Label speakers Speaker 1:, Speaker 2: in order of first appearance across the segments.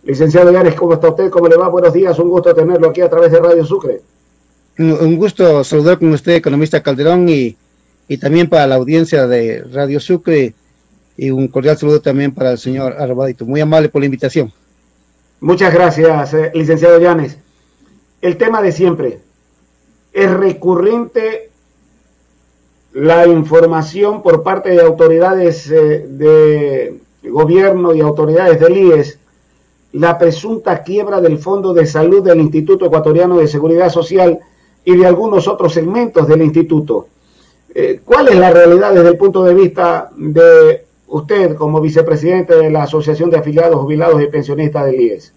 Speaker 1: Licenciado Llanes, ¿cómo está usted? ¿Cómo le va? Buenos días, un gusto tenerlo aquí a través de Radio Sucre.
Speaker 2: Un gusto saludar con usted, economista Calderón, y también para la audiencia de Radio Sucre, y un cordial saludo también para el señor Arrabadito. Muy amable por la invitación.
Speaker 1: Muchas gracias, licenciado Llanes. El tema de siempre, es recurrente la información por parte de autoridades de gobierno y autoridades del IES, la presunta quiebra del Fondo de Salud del Instituto Ecuatoriano de Seguridad Social y de algunos otros segmentos del instituto. ¿Cuál es la realidad desde el punto de vista de usted como vicepresidente de la Asociación de Afiliados, Jubilados y Pensionistas del IES?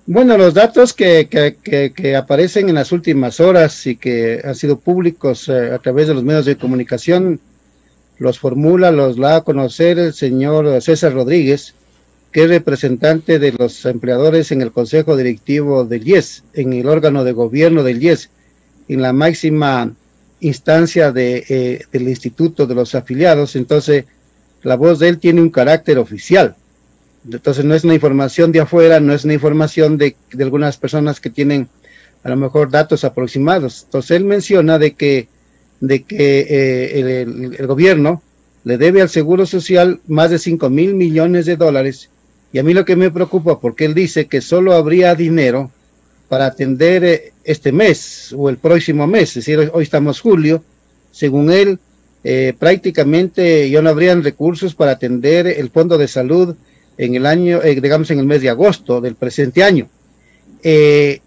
Speaker 2: Bueno, los datos que aparecen en las últimas horas y que han sido públicos a través de los medios de comunicación, los da a conocer el señor César Rodríguez, que es representante de los empleadores en el Consejo Directivo del IES, en el órgano de gobierno del IES, en la máxima instancia del Instituto de los Afiliados. Entonces, la voz de él tiene un carácter oficial. Entonces, no es una información de afuera, no es una información de algunas personas que tienen a lo mejor datos aproximados. Entonces, él menciona de que el gobierno le debe al Seguro Social más de 5.000 millones de dólares. Y a mí lo que me preocupa, porque él dice que solo habría dinero para atender este mes o el próximo mes, es decir, hoy estamos julio, según él, prácticamente ya no habrían recursos para atender el Fondo de Salud en el año, digamos en el mes de agosto del presente año. Ese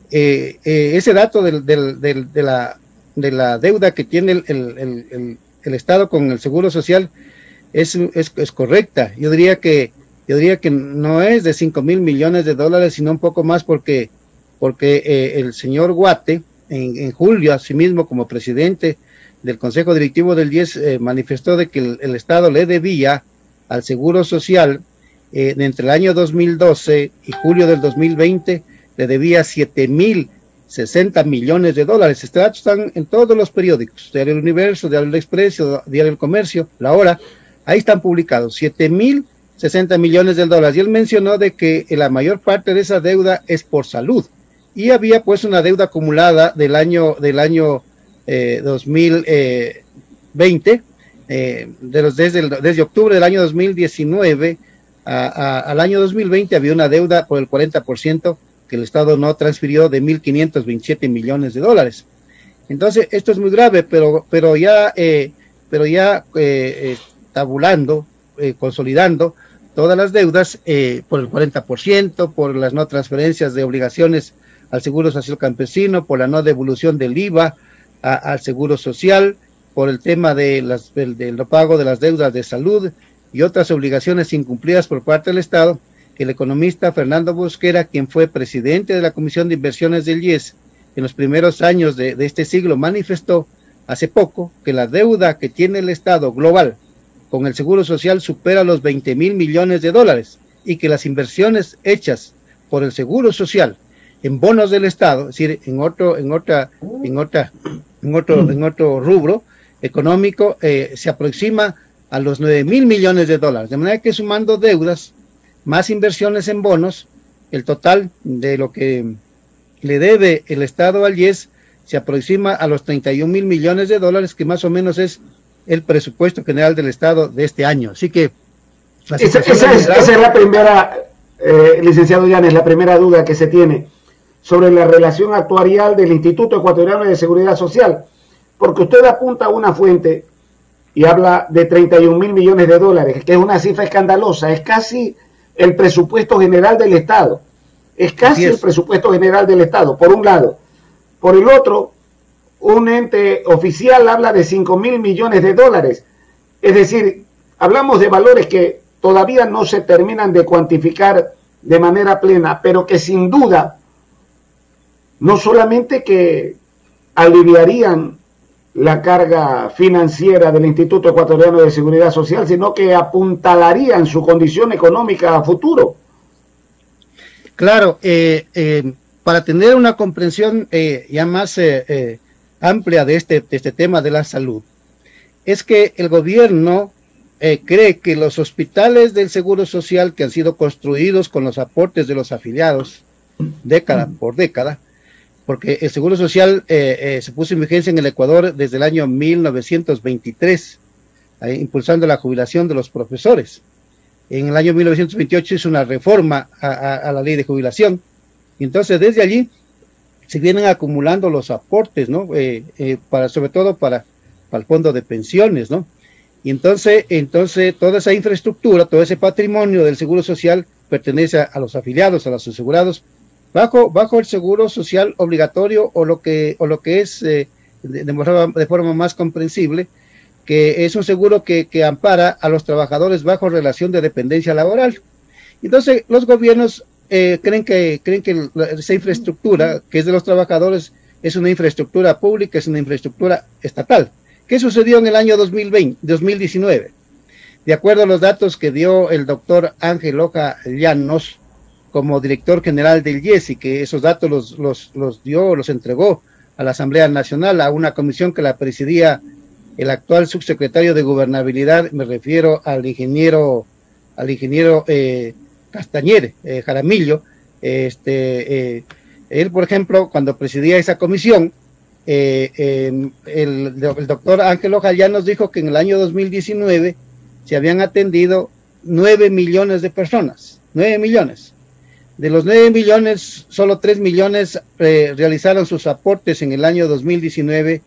Speaker 2: dato de la deuda que tiene el Estado con el Seguro Social es correcta. Yo diría que no es de 5.000 millones de dólares, sino un poco más, porque el señor Guate, en julio, asimismo, como presidente del Consejo Directivo del IES, manifestó de que el Estado le debía al Seguro Social, entre el año 2012 y julio del 2020, le debía 7.060 millones de dólares. Estos datos están en todos los periódicos, Diario El Universo, Diario El Expreso, Diario El Comercio, La Hora, ahí están publicados, 7.060 millones de dólares. Y él mencionó de que la mayor parte de esa deuda es por salud. Y había pues una deuda acumulada del año 2020, desde octubre del año 2019 al año 2020 había una deuda por el 40% que el Estado no transfirió, de 1.527 millones de dólares. Entonces, esto es muy grave, pero ya tabulando, consolidando todas las deudas por el 40%, por las no transferencias de obligaciones al Seguro Social Campesino, por la no devolución del IVA al Seguro Social, por el tema del no pago de las deudas de salud y otras obligaciones incumplidas por parte del Estado, que el economista Fernando Bosquera, quien fue presidente de la Comisión de Inversiones del IES en los primeros años de este siglo, manifestó hace poco que la deuda que tiene el Estado global con el Seguro Social supera los 20.000 millones de dólares, y que las inversiones hechas por el Seguro Social en bonos del Estado, es decir, en otro rubro económico, se aproxima a los 9.000 millones de dólares, de manera que, sumando deudas más inversiones en bonos, el total de lo que le debe el Estado al IES se aproxima a los 31.000 millones de dólares, que más o menos es el presupuesto general del Estado de este año. Así que
Speaker 1: esa es la primera, licenciado Llanes, la primera duda que se tiene sobre la relación actuarial del Instituto Ecuatoriano de Seguridad Social, porque usted apunta a una fuente y habla de 31.000 millones de dólares, que es una cifra escandalosa, es casi el presupuesto general del Estado, es casi el presupuesto general del Estado, por un lado. Por el otro, un ente oficial habla de 5.000 millones de dólares, es decir, hablamos de valores que todavía no se terminan de cuantificar de manera plena, pero que sin duda no solamente que aliviarían la carga financiera del Instituto Ecuatoriano de Seguridad Social, sino que apuntalarían su condición económica a futuro.
Speaker 2: Claro, para tener una comprensión ya más amplia de este tema de la salud, es que el gobierno cree que los hospitales del Seguro Social, que han sido construidos con los aportes de los afiliados década por década, porque el Seguro Social se puso en vigencia en el Ecuador desde el año 1923, impulsando la jubilación de los profesores. En el año 1928 hizo una reforma a la ley de jubilación, y entonces desde allí se vienen acumulando los aportes, ¿no? Sobre todo para el fondo de pensiones, ¿no? Y entonces toda esa infraestructura, todo ese patrimonio del Seguro Social pertenece a los afiliados, a los asegurados, bajo el Seguro Social obligatorio, o lo que es de forma más comprensible, que es un seguro que ampara a los trabajadores bajo relación de dependencia laboral. Entonces los gobiernos creen que esa infraestructura que es de los trabajadores es una infraestructura pública, es una infraestructura estatal. ¿Qué sucedió en el año 2019? De acuerdo a los datos que dio el doctor Ángel Loja Llanos como director general del IES, y que esos datos los entregó a la Asamblea Nacional, a una comisión que la presidía el actual subsecretario de Gobernabilidad, me refiero al ingeniero Castañer Jaramillo. Él, por ejemplo, cuando presidía esa comisión, el doctor Ángel Loja Llanos dijo que en el año 2019 se habían atendido 9 millones de personas, 9 millones. De los 9 millones, solo 3 millones realizaron sus aportes en el año 2019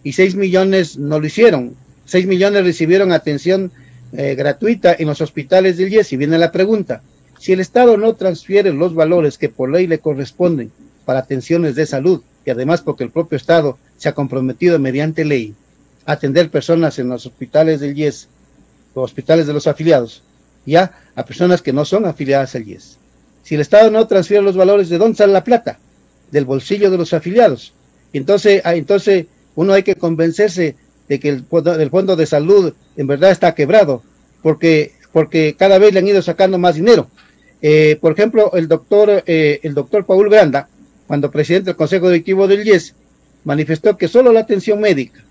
Speaker 2: y 6 millones no lo hicieron. 6 millones recibieron atención gratuita en los hospitales del IES. Y viene la pregunta: si el Estado no transfiere los valores que por ley le corresponden para atenciones de salud, y además porque el propio Estado se ha comprometido mediante ley a atender personas en los hospitales del IES, los hospitales de los afiliados, ya a personas que no son afiliadas al IES. Si el Estado no transfiere los valores, ¿de dónde sale la plata? Del bolsillo de los afiliados. Entonces uno hay que convencerse de que el fondo de salud en verdad está quebrado, porque cada vez le han ido sacando más dinero. Por ejemplo, el doctor Paul Granda, cuando presidente del Consejo Directivo del IES, manifestó que solo la atención médica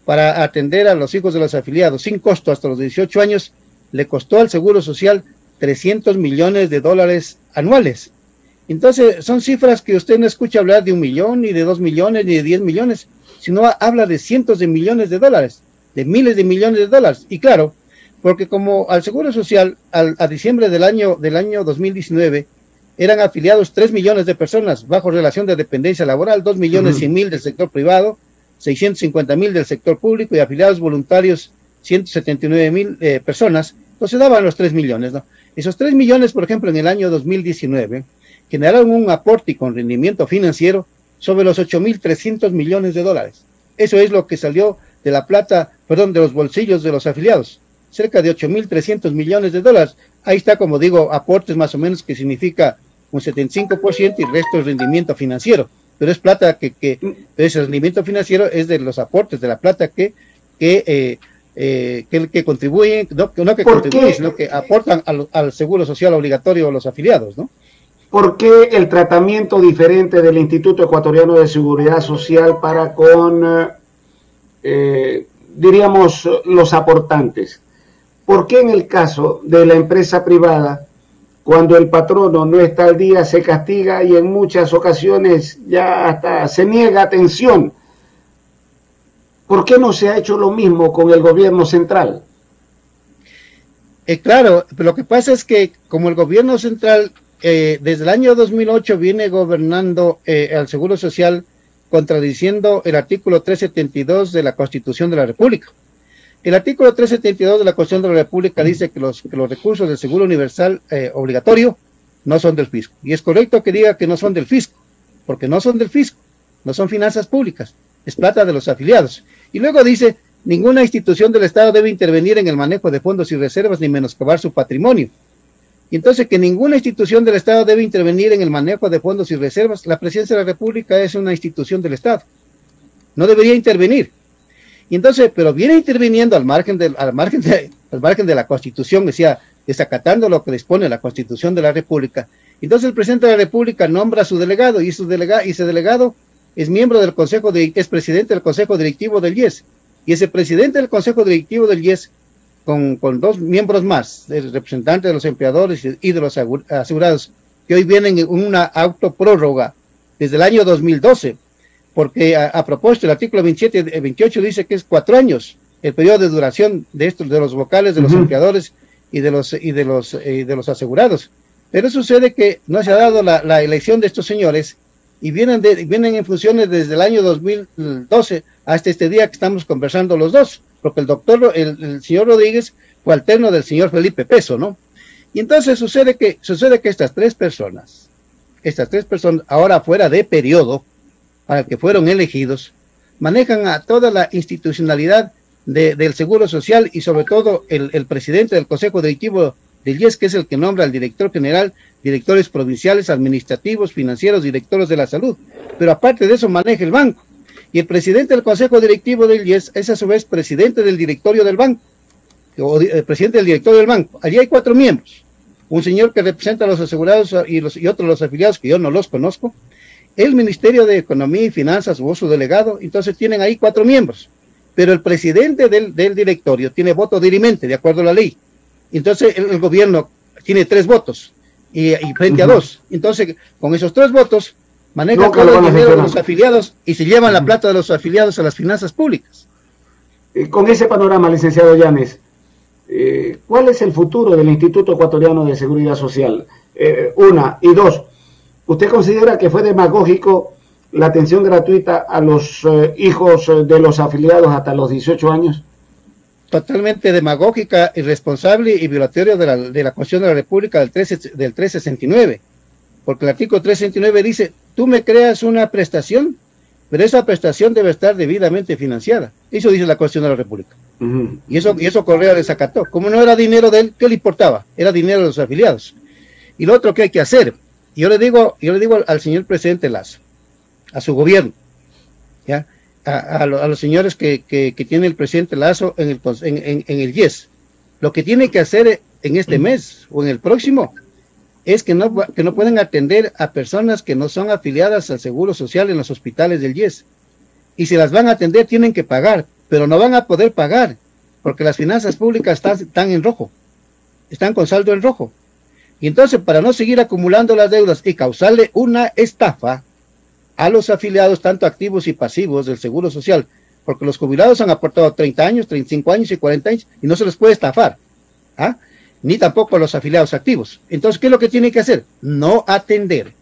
Speaker 2: para atender a los hijos de los afiliados sin costo hasta los 18 años le costó al Seguro Social $300 millones anuales. Entonces son cifras que usted no escucha hablar de 1 millón, ni de 2 millones, ni de 10 millones, sino habla de cientos de millones de dólares, de miles de millones de dólares. Y claro, porque como al Seguro Social a diciembre del año 2019 eran afiliados 3 millones de personas bajo relación de dependencia laboral, 2 millones 100,000 del sector privado, 650,000 del sector público, y afiliados voluntarios 179,000 personas, entonces daban los 3 millones, ¿no? Esos 3 millones, por ejemplo, en el año 2019, generaron un aporte y con rendimiento financiero sobre los 8,300 millones de dólares. Eso es lo que salió de de los bolsillos de los afiliados, cerca de 8,300 millones de dólares. Ahí está, como digo, aportes más o menos, que significa un 75%, y el resto es rendimiento financiero. Pero es plata ese rendimiento financiero es de los aportes, de la plata que contribuyen, sino que aportan al Seguro Social obligatorio a los afiliados, ¿no?
Speaker 1: ¿Por qué el tratamiento diferente del Instituto Ecuatoriano de Seguridad Social para con, diríamos, los aportantes? ¿Por qué en el caso de la empresa privada, cuando el patrono no está al día, se castiga y en muchas ocasiones ya hasta se niega atención? ¿Por qué no se ha hecho lo mismo con el gobierno central?
Speaker 2: Claro, pero lo que pasa es que como el gobierno central desde el año 2008 viene gobernando al Seguro Social, contradiciendo el artículo 372 de la Constitución de la República. El artículo 372 de la Constitución de la República dice que los recursos del Seguro Universal obligatorio no son del fisco. Y es correcto que diga que no son del fisco, porque no son del fisco, no son finanzas públicas, es plata de los afiliados. Y luego dice: ninguna institución del Estado debe intervenir en el manejo de fondos y reservas ni menoscabar su patrimonio. Y entonces, que ninguna institución del Estado debe intervenir en el manejo de fondos y reservas. La Presidencia de la República es una institución del Estado, no debería intervenir. Y entonces, pero viene interviniendo al margen de la Constitución, decía, desacatando lo que dispone la Constitución de la República. Entonces el presidente de la República nombra a su delegado, y ese delegado es miembro del es presidente del Consejo Directivo del IES, y ese presidente del Consejo Directivo del IES con dos miembros más, el representante de los empleadores y de los asegurados, que hoy vienen en una autoprórroga desde el año 2012, porque a propósito, el artículo 28 dice que es 4 años el periodo de duración de estos, de los vocales, de los empleadores y de los asegurados. Pero sucede que no se ha dado la elección de estos señores y vienen en funciones desde el año 2012 hasta este día que estamos conversando los dos, porque el señor Rodríguez fue alterno del señor Felipe Peso, ¿no? Y entonces sucede que estas tres personas, ahora fuera de periodo para el que fueron elegidos, manejan a toda la institucionalidad del Seguro Social y sobre todo el presidente del Consejo Directivo del IES, que es el que nombra al director general, directores provinciales, administrativos, financieros, directores de la salud. Pero aparte de eso maneja el banco. Y el presidente del Consejo Directivo del IES es a su vez presidente del directorio del banco, o presidente del directorio del banco. Allí hay 4 miembros. Un señor que representa a los asegurados y otros los afiliados, que yo no los conozco. El Ministerio de Economía y Finanzas o su delegado. Entonces tienen ahí 4 miembros. Pero el presidente del directorio tiene voto dirimente, de acuerdo a la ley. Entonces el gobierno tiene 3 votos y frente a 2. Entonces, con esos 3 votos, manejan todo el dinero de los afiliados y se llevan la plata de los afiliados a las finanzas públicas.
Speaker 1: Con ese panorama, licenciado Llanes, ¿cuál es el futuro del Instituto Ecuatoriano de Seguridad Social? 1 y 2, ¿usted considera que fue demagógico la atención gratuita a los hijos de los afiliados hasta los 18 años?
Speaker 2: Totalmente demagógica, irresponsable y violatoria de la Constitución de la República del 369, porque el artículo 369 dice, tú me creas una prestación, pero esa prestación debe estar debidamente financiada. Eso dice la Constitución de la República. Y eso Correa desacató. Como no era dinero de él, ¿qué le importaba? Era dinero de los afiliados. Y lo otro que hay que hacer, yo le digo al señor presidente Lasso, a su gobierno, ¿ya? A los señores que tiene el presidente Lasso en el IES, lo que tiene que hacer en este mes o en el próximo es que no pueden atender a personas que no son afiliadas al Seguro Social en los hospitales del IES. Y si las van a atender tienen que pagar, pero no van a poder pagar porque las finanzas públicas están en rojo, están con saldo en rojo. Y entonces, para no seguir acumulando las deudas y causarle una estafa a los afiliados, tanto activos y pasivos del Seguro Social, porque los jubilados han aportado 30 años, 35 años y 40 años, y no se les puede estafar, ni tampoco a los afiliados activos. Entonces, ¿qué es lo que tienen que hacer? No atender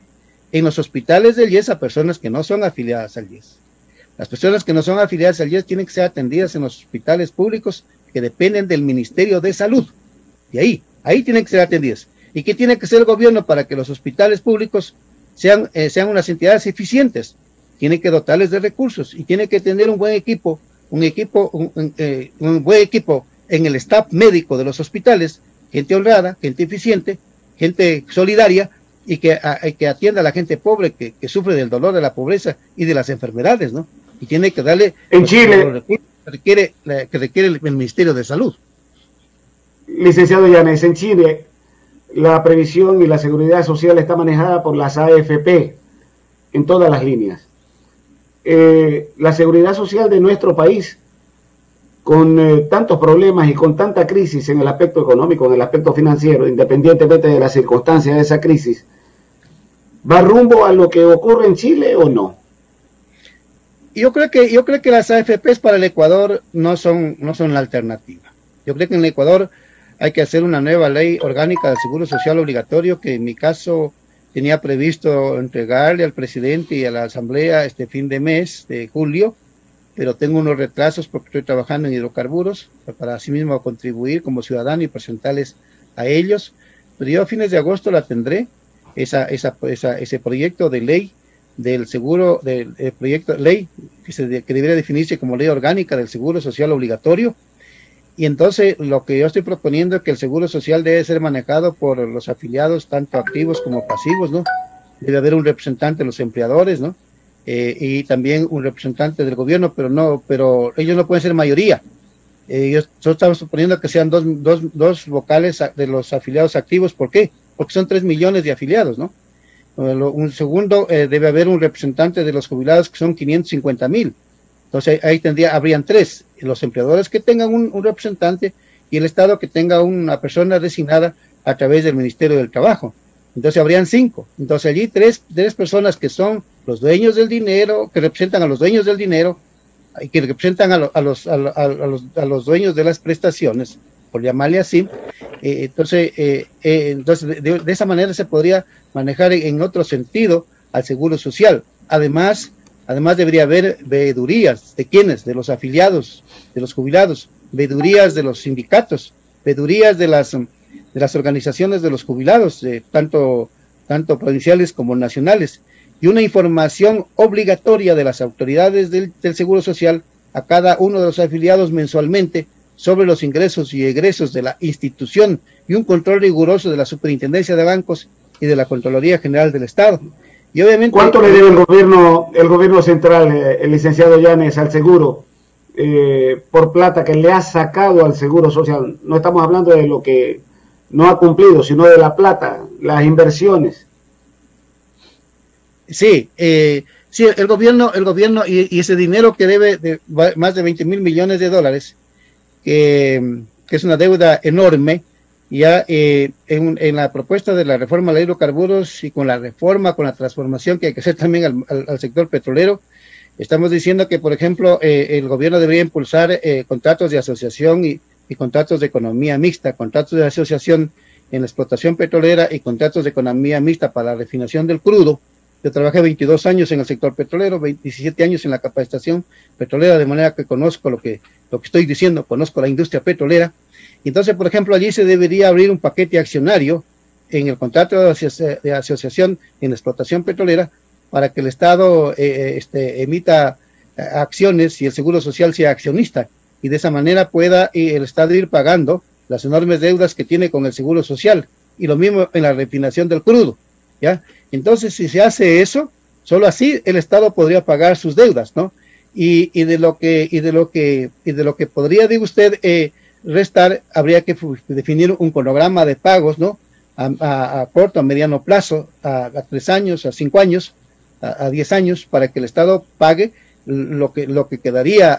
Speaker 2: en los hospitales del IES a personas que no son afiliadas al IES. Las personas que no son afiliadas al IES tienen que ser atendidas en los hospitales públicos que dependen del Ministerio de Salud, y ahí tienen que ser atendidas. ¿Y qué tiene que hacer el gobierno para que los hospitales públicos sean unas entidades eficientes? Tiene que dotarles de recursos y tiene que tener un buen equipo, un buen equipo en el staff médico de los hospitales, gente honrada, gente eficiente, gente solidaria y que atienda a la gente pobre que sufre del dolor de la pobreza y de las enfermedades, ¿no? Y tiene que darle
Speaker 1: en Chile
Speaker 2: los recursos que requiere el Ministerio de Salud.
Speaker 1: Licenciado Llanes, en Chile la previsión y la seguridad social está manejada por las AFP en todas las líneas. La seguridad social de nuestro país, con tantos problemas y con tanta crisis en el aspecto económico, en el aspecto financiero, independientemente de las circunstancias de esa crisis, ¿va rumbo a lo que ocurre en Chile o no?
Speaker 2: Yo creo que las AFPs para el Ecuador no son la alternativa. Yo creo que en el Ecuador hay que hacer una nueva ley orgánica del Seguro Social obligatorio, que en mi caso tenía previsto entregarle al presidente y a la Asamblea este fin de mes de julio, pero tengo unos retrasos porque estoy trabajando en hidrocarburos para así mismo contribuir como ciudadano y presentarles a ellos. Pero yo a fines de agosto la tendré, ese proyecto de ley del seguro, del proyecto de ley que debería definirse como ley orgánica del Seguro Social obligatorio. Y entonces lo que yo estoy proponiendo es que el Seguro Social debe ser manejado por los afiliados, tanto activos como pasivos, ¿no? Debe haber un representante de los empleadores, ¿no? Y también un representante del gobierno, pero ellos no pueden ser mayoría. Nosotros estamos proponiendo que sean dos vocales de los afiliados activos. ¿Por qué? Porque son 3 millones de afiliados, ¿no? Un segundo, debe haber un representante de los jubilados, que son 550,000. Entonces ahí habrían 3, los empleadores que tengan un representante y el Estado que tenga una persona designada a través del Ministerio del Trabajo. Entonces habrían 5. Entonces allí tres personas que son los dueños del dinero, que representan a los dueños del dinero y que representan a los dueños de las prestaciones, por llamarle así. Entonces de esa manera se podría manejar en otro sentido al Seguro Social. Además debería haber veedurías. ¿De quiénes? De los afiliados, de los jubilados, veedurías de los sindicatos, veedurías de las organizaciones de los jubilados, tanto provinciales como nacionales, y una información obligatoria de las autoridades del Seguro Social a cada uno de los afiliados mensualmente sobre los ingresos y egresos de la institución, y un control riguroso de la Superintendencia de Bancos y de la Contraloría General del Estado. Y obviamente,
Speaker 1: ¿cuánto le debe el gobierno central, el licenciado Yanes, al seguro por plata que le ha sacado al Seguro Social? No estamos hablando de lo que no ha cumplido, sino de la plata, las inversiones.
Speaker 2: Sí, el gobierno y ese dinero que debe de más de 20 mil millones de dólares, que es una deuda enorme, ya en la propuesta de la reforma a la ley de hidrocarburos y con la transformación que hay que hacer también al sector petrolero, estamos diciendo que, por ejemplo, el gobierno debería impulsar contratos de asociación y contratos de economía mixta, contratos de asociación en la explotación petrolera y contratos de economía mixta para la refinación del crudo. Yo trabajé 22 años en el sector petrolero, 27 años en la capacitación petrolera, de manera que conozco lo que estoy diciendo, conozco la industria petrolera. Y entonces, por ejemplo, allí se debería abrir un paquete accionario en el contrato de asociación en la explotación petrolera para que el Estado emita acciones y el Seguro Social sea accionista, y de esa manera pueda el Estado ir pagando las enormes deudas que tiene con el Seguro Social, y lo mismo en la refinación del crudo, ¿ya? Entonces, si se hace eso, solo así el Estado podría pagar sus deudas, ¿no? Y de lo que podría, digo usted, restar, habría que definir un cronograma de pagos, ¿no? A corto, a mediano plazo, a 3 años, a 5 años, a 10 años, para que el Estado pague lo que quedaría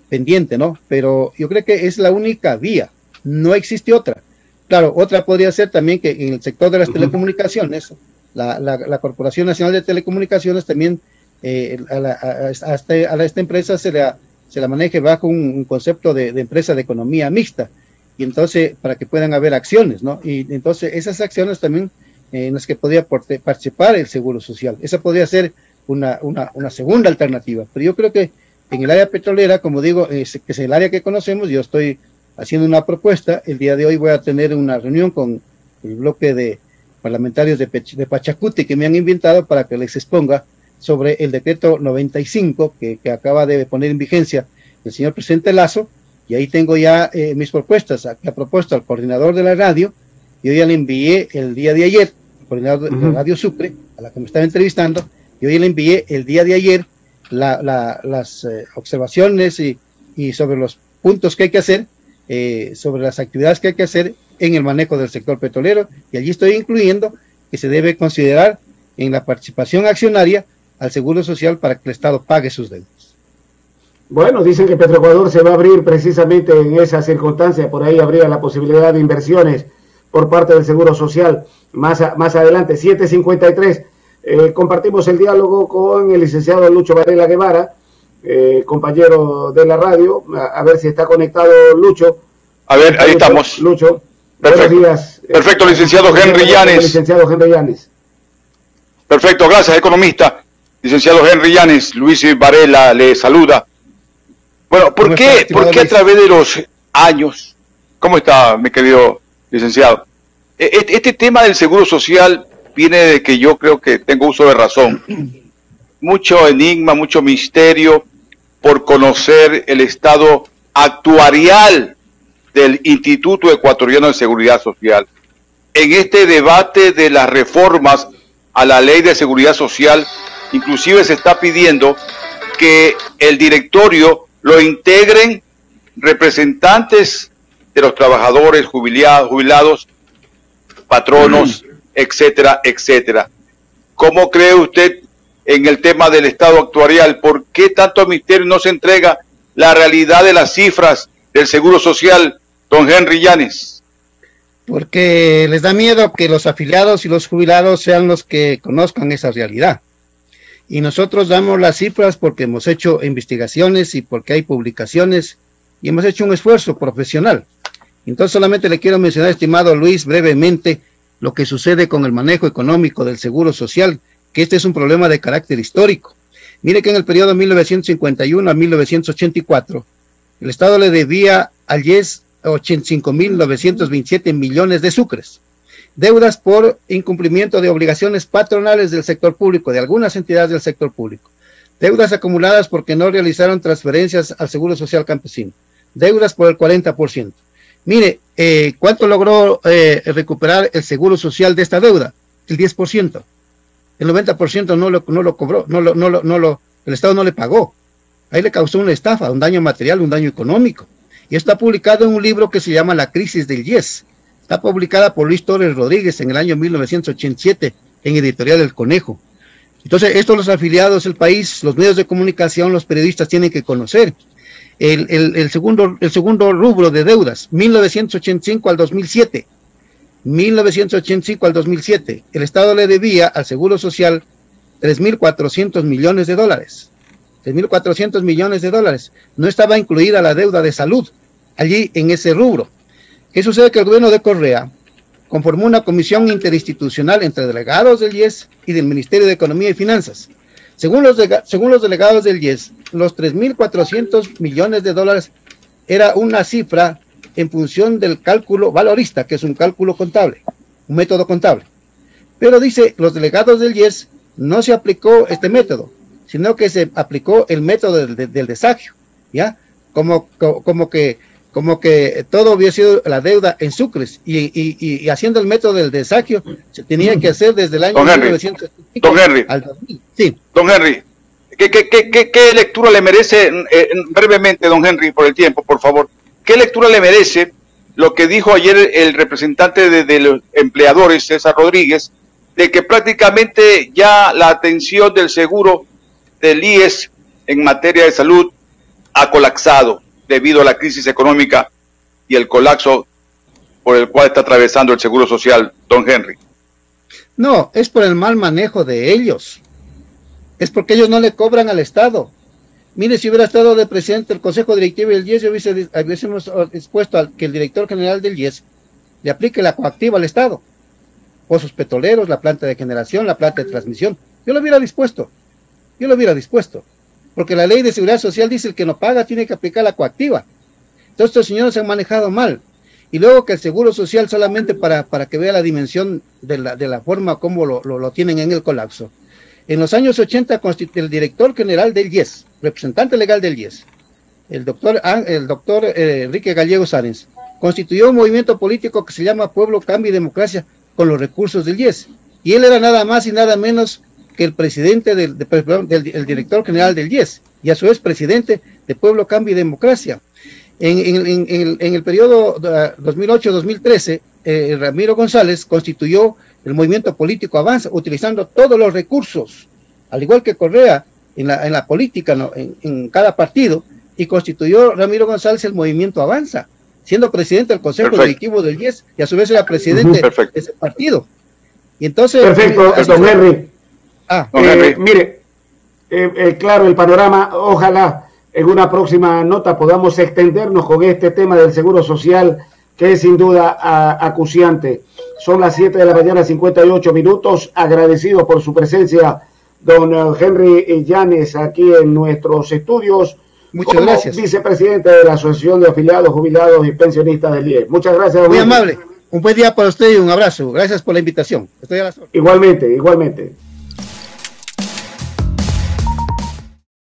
Speaker 2: pendiente, ¿no? Pero yo creo que es la única vía, no existe otra. Claro, otra podría ser también que en el sector de las telecomunicaciones, la Corporación Nacional de Telecomunicaciones también a esta empresa se la maneje bajo un concepto de empresa de economía mixta, y entonces para que puedan haber acciones, ¿no? Y entonces esas acciones también en las que podría participar el Seguro Social. Esa podría ser una segunda alternativa, pero yo creo que en el área petrolera, como digo, que es el área que conocemos, yo estoy haciendo una propuesta. El día de hoy voy a tener una reunión con el bloque de parlamentarios de Pachacuti que me han invitado para que les exponga sobre el decreto 95 que acaba de poner en vigencia el señor presidente Lazo, y ahí tengo ya mis propuestas, que ha propuesto al coordinador de la radio. Yo ya le envié el día de ayer, el coordinador de la Radio Sucre, a la que me estaba entrevistando, yo ya le envié el día de ayer las observaciones y sobre los puntos que hay que hacer, sobre las actividades que hay que hacer en el manejo del sector petrolero, y allí estoy incluyendo que se debe considerar en la participación accionaria al Seguro Social para que el Estado pague sus deudas.
Speaker 1: Bueno, dicen que Petroecuador se va a abrir precisamente en esa circunstancia, por ahí habría la posibilidad de inversiones por parte del Seguro Social más adelante. 7:53, compartimos el diálogo con el licenciado Lucho Varela Guevara, compañero de la radio, a ver si está conectado Lucho.
Speaker 3: A ver, ahí Lucho, estamos.
Speaker 1: Lucho,
Speaker 3: perfecto.
Speaker 1: Buenos días.
Speaker 3: Perfecto, licenciado Henry Yanes.
Speaker 1: Licenciado Henry Yanes.
Speaker 3: Perfecto, gracias, economista. Licenciado Henry Yanes, Luis Varela le saluda. Bueno, ¿por qué a través de los años, cómo está, mi querido licenciado? Este tema del Seguro Social viene de que yo creo que tengo uso de razón. Mucho enigma, mucho misterio por conocer el estado actuarial del Instituto Ecuatoriano de Seguridad Social. En este debate de las reformas a la Ley de Seguridad Social, inclusive se está pidiendo que el directorio lo integren representantes de los trabajadores jubilados, patronos, etcétera, etcétera. ¿Cómo cree usted en el tema del estado actuarial? ¿Por qué tanto misterio no se entrega la realidad de las cifras del Seguro Social don Henry Llanes?
Speaker 2: Porque les da miedo que los afiliados y los jubilados sean los que conozcan esa realidad. Y nosotros damos las cifras porque hemos hecho investigaciones y porque hay publicaciones y hemos hecho un esfuerzo profesional. Entonces solamente le quiero mencionar, estimado Luis, brevemente lo que sucede con el manejo económico del Seguro Social, que este es un problema de carácter histórico. Mire que en el periodo 1951 a 1984, el Estado le debía al IES 85.927 millones de sucres, deudas por incumplimiento de obligaciones patronales del sector público, de algunas entidades del sector público, deudas acumuladas porque no realizaron transferencias al Seguro Social Campesino, deudas por el 40%. Mire, ¿cuánto logró recuperar el Seguro Social de esta deuda? El 10%. El 90% no lo cobró, el Estado no le pagó. Ahí le causó una estafa, un daño material, un daño económico. Y está publicado en un libro que se llama La crisis del IES. Está publicada por Luis Torres Rodríguez en el año 1987 en Editorial El Conejo. Entonces, esto los afiliados del país, los medios de comunicación, los periodistas tienen que conocer. El segundo rubro de deudas, 1985 al 2007. 1985 al 2007, el Estado le debía al Seguro Social 3.400 millones de dólares. 3.400 millones de dólares. No estaba incluida la deuda de salud allí en ese rubro. ¿Qué sucede? Que el gobierno de Correa conformó una comisión interinstitucional entre delegados del IES y del Ministerio de Economía y Finanzas. Según los delegados del IES, los 3.400 millones de dólares era una cifra en función del cálculo valorista, que es un cálculo contable, un método contable. Pero dice, los delegados del IES no se aplicó este método, sino que se aplicó el método del desagio, ¿ya? Como que todo había sido la deuda en sucres, y haciendo el método del desagio, se tenía que hacer desde el año 1905 al 2000. Sí.
Speaker 3: Don Henry, ¿qué lectura le merece, brevemente, don Henry, por el tiempo, por favor, qué lectura le merece lo que dijo ayer el representante de los empleadores, César Rodríguez, de que prácticamente ya la atención del seguro del IES en materia de salud ha colapsado debido a la crisis económica y el colapso por el cual está atravesando el Seguro Social, don Henry?
Speaker 2: No, es por el mal manejo de ellos. Es porque ellos no le cobran al Estado. Mire, si hubiera estado de presidente del Consejo Directivo del IES, hubiésemos dispuesto a que el director general del IES le aplique la coactiva al Estado. Pozos petroleros, la planta de generación, la planta de transmisión. Yo lo hubiera dispuesto. Porque la ley de seguridad social dice el que no paga tiene que aplicar la coactiva. Entonces estos señores se han manejado mal. Y luego que el Seguro Social, solamente para que vea la dimensión de la forma como lo tienen en el colapso. En los años 80, el director general del IES, representante legal del IES, el doctor Enrique Gallego Sáenz, constituyó un movimiento político que se llama Pueblo, Cambio y Democracia con los recursos del IES. Y él era nada más y nada menos que el presidente el director general del IES, y a su vez presidente de Pueblo, Cambio y Democracia. En el periodo 2008-2013, Ramiro González constituyó el movimiento político Avanza, utilizando todos los recursos, al igual que Correa en la política, ¿no? en cada partido, y constituyó Ramiro González el movimiento Avanza, siendo presidente del Consejo Directivo del IES, y a su vez era presidente de ese partido. Y entonces...
Speaker 1: Perfecto, don Henry.
Speaker 3: Henry.
Speaker 1: Mire, claro, el panorama, ojalá en una próxima nota podamos extendernos con este tema del Seguro Social, que es sin duda acuciante. Son las 7 de la mañana, 58 minutos. Agradecido por su presencia, don Henry Llanes, aquí en nuestros estudios.
Speaker 2: Muchas gracias.
Speaker 1: Vicepresidente de la Asociación de Afiliados, Jubilados y Pensionistas del IES. Muchas gracias.
Speaker 2: Muy amable. Un buen día para usted y un abrazo. Gracias por la invitación. Estoy a las órdenes.
Speaker 1: Igualmente.